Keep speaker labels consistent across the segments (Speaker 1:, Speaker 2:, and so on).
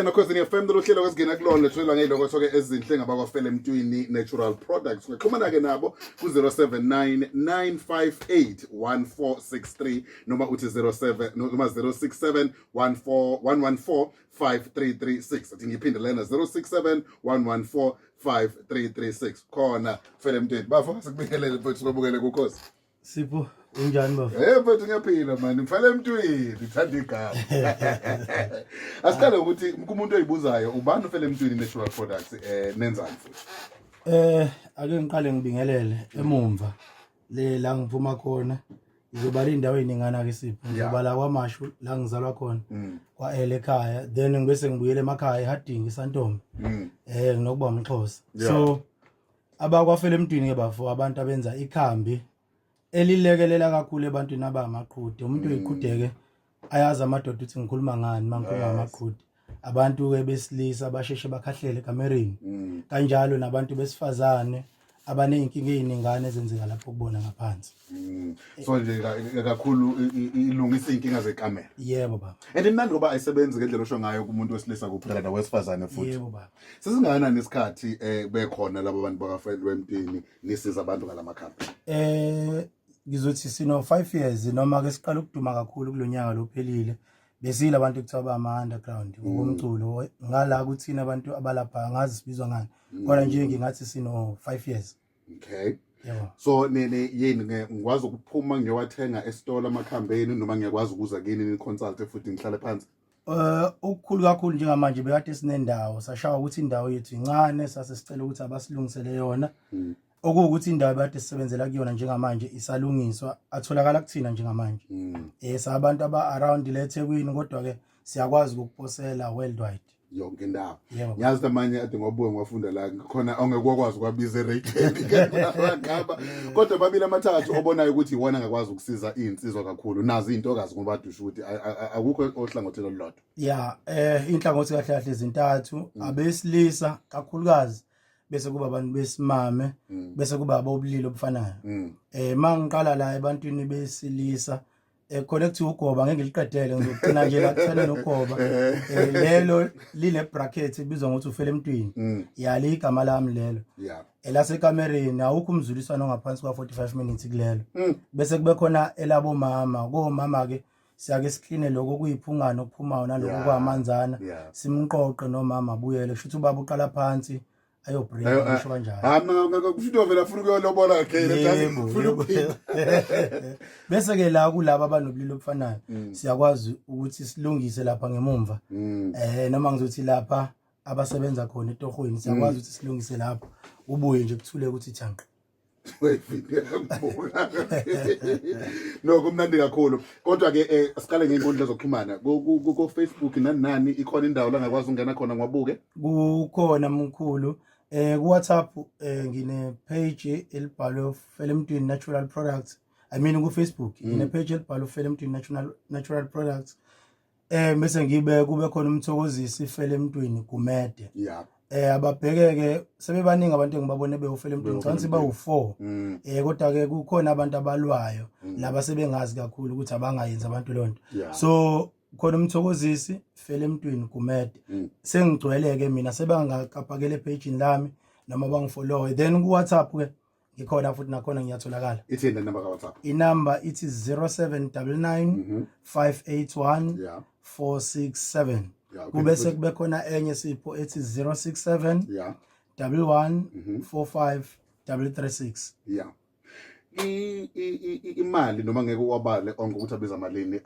Speaker 1: Nokhosi FM lohlelo kwesingena kulona lethelwa ngeyiloko sonke ezinhle ngabakwaFela Emntwini Natural Products. Ngixhumana ke nabo ku 0799581463 noma uthi 07 noma 0671145336. Athi ngiphinde lena 0671145336. Khona Fela Emntwini. Bafo sikubingelele mfethu sobukele kuKhosi.
Speaker 2: Sipho unjani baba?
Speaker 1: Mfethu ngiyaphila manje Fela Emntwini ngithanda igama. Asiqale ukuthi umuntu oyibuzayo ubani uFela Emntwini Natural Products nenzani futhi?
Speaker 2: Ake ngiqale ngibingelele emumva la ngiphuma khona. Ngizobala indawo eningana ke Sipho. Ngizobala kwaMashu la ngizalwa khona. Kwaele ekhaya then ngibese ngibuyele emakhaya eHadingi iSantombe. Nginokuba umXhosa. So abakwaFela Emntwini ke bafo abantu abenza ikhambi elilekelela kakhulu ebantwini abamaqhude. Umuntu oyiqhudeke ayazi amadoda ukuthi ngikhuluma ngani mangikhuluma amaqhude. Abantu ke besilisa abasheshe bakhahlele kamereni. Kanjalo nabantu besifazane abaneyinkinga eziningane ezenzeka lapho kubona ngaphansi.
Speaker 1: So nje kakhulu ilungisa inkinga zekamera.
Speaker 2: Yebo baba.
Speaker 1: Andimnandi ngoba ayisebenzi ngendlela osho ngayo kumuntu wesilisa kuphela nawesifazane futhi.
Speaker 2: Yebo baba.
Speaker 1: Sesingana nesikhathi bekhona labo bantu bakaFela Emntwini nisiza abantu ngalamakhambi.
Speaker 2: Ngizothi sino 5 years noma ke siqala ukuduma kakhulu kulonyaka lophelile besile abantu ekuthiwa bama underground ngokomculo ngala kuthina abantu abalapha ngazi sibizwa ngani kodwa nje ngingathi sino 5 years.
Speaker 1: Okay.
Speaker 2: Yebo.
Speaker 1: So yini ngikwazi ukuphuma ngiyowathenga esitolo amakhambeni noma ngiyakwazi ukuza kini ni consult futhi ngihlale phansi?
Speaker 2: Ukukhulu kakhulu njengamanje bekade sinendawo sashawa ukuthi indawo yethu incane sase sicela ukuthi abasilungisele yona. Okuwukuthi indawo bekade sisebenzela kuyona njengamanje isalungiswa atholakala kuthina njengamanje. Sabantu aba around le eThekwini kodwa ke siyakwazi ukuposela worldwide
Speaker 1: yonke indawo.
Speaker 2: Yebo.
Speaker 1: Ngiyazi amanye ade ngobuye ngwafunda la khona ongekwazi ukwabiza rate ngaba kodwa babili amathathu obonayo ukuthi iwona ngakwazi ukusiza insizwa kakhulu nazi intokazi ngoba dusha ukuthi akukho ohlangothelo olulodwa.
Speaker 2: Inhlangothi kahle kahle izintathu abesilisa kakhulukazi bese kuba abantu besimame bese kuba abobulili obufanayo. Mangiqala la ebantwini besilisa connect ugoba ngeke ngiliqedele ngizogcina nje la kuthana nogoba. Lelo lile bracket ibizwa ngokuthi uFela Emntwini. Yali igama lami lelo. Elase kamereni awukho umzuliswano ngaphansi kwa 45 minutes kulelo. Bese kube khona elabo mama komama ke siyake sikline lokho kuyiphungana okuphumayo nalokho kwamanzana simqoqe nomama abuyele kusho ukuthi ubaba uqala phansi ayobreak ngisho kanjalo.
Speaker 1: Kusho vela funa ukuyolobola ke
Speaker 2: bese ke la kulabo abanobulili obufanayo siyakwazi ukuthi silungise lapha ngemumva. Noma ngizothi lapha abasebenza khona etohweni siyakwazi ukuthi silungise lapha ubuye nje kuthule ukuthi thanqa. No kumnandi kakhulu kodwa ke asiqale ngeinkundla zokuxhumana ku Facebook nani ikhona indawo la ngakwazi ukungena khona ngwabuke. Kukhona mkhulu ku WhatsApp ngine page elibhalwe Fela Emntwini Natural Products. I mean ku Facebook ngine page elibhalwe Fela Emntwini Natural Products. Bese ngibe kube khona umthokozisi Fela Emntwini Gumede. Ababhekeke sebebaningi abantu engibabone beufela Emntwini kanti bawu4. Kodwa ke kukhona abantu abalwayo laba sebengazi kakhulu ukuthi abangayenza abantu lonto. So khona umthokozisi Fela Emntwini Gumede. Sengigcweleke mina sebangakapakele page lami noma bangifollow then ku WhatsApp ke ngikhona futhi nakhona ngiyatholakala.
Speaker 1: Ithi the number ka WhatsApp.
Speaker 2: Inamba ithi 0799 581 467. Kubese kube khona enye Sipho ethi 067 1145
Speaker 1: imali noma ngeke uwabale onke ukuthi abiza malini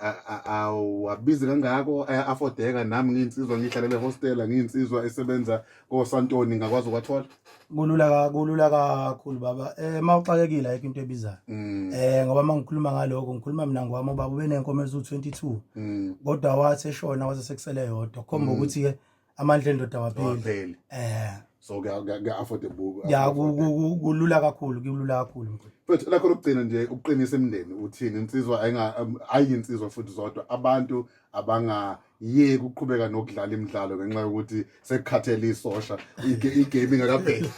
Speaker 1: awabizi kangako affordeka nami ngiyinsizwa ngihlalele hostela ngiyinsizwa esebenza koSantoni ngakwazi ukwathola.
Speaker 2: Kulula kakhulu baba. Mawuxakekile ayikho into ebizayo. Ngoba mangikhuluma ngaloko ngikhuluma mina ngwami ubaba ubenenkomo ezu22 kodwa wathi eshona waze sekusele yodwa khomba ukuthi ke amandla endoda wapheli.
Speaker 1: So ga affordable.
Speaker 2: Kulula kakhulu mfowethu.
Speaker 1: Futhi lakho lokugcina nje ukuqinisa imndeni uthini insizwa ayinsizwa futhi zodwa abantu abangayeki ukuqhubeka nokudlala imidlalo ngenxa yokuthi sekukhathele isosha igame ingakapheli.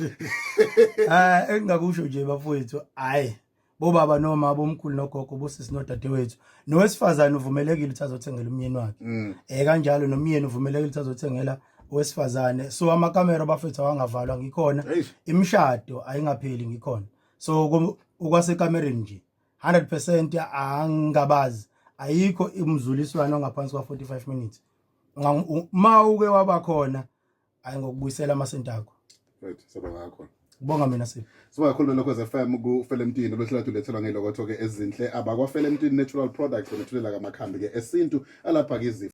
Speaker 2: Engingakusho nje bafowethu hayi bobaba noma bomkhulu nogogo bosisi nodadewethu nowesifazane uvumelekile ukuthi azothengela umyeni wakhe kanjalo nomyeni uvumelekile ukuthi azothengela owesifazane. So amakamera bafethu awangavalwa ngikhona, imishado ayingapheli ngikhona. So ukwasekamereni nje 100% angabazi ayikho imzuliswano ngaphansi kwa 45 minutes. Uma uke waba khona ayingokubuyisela amasenti akho.
Speaker 1: Right, sabonga kakhulu.
Speaker 2: Kubonga mina Sipho.
Speaker 1: Siba kakhulu lokho FM ku Felemtini lohlala tulethelwa ngelokho ke ezinhle abakwa Felemtini Natural Products benethulela kamakhambi ke esintu alapha ke izifo.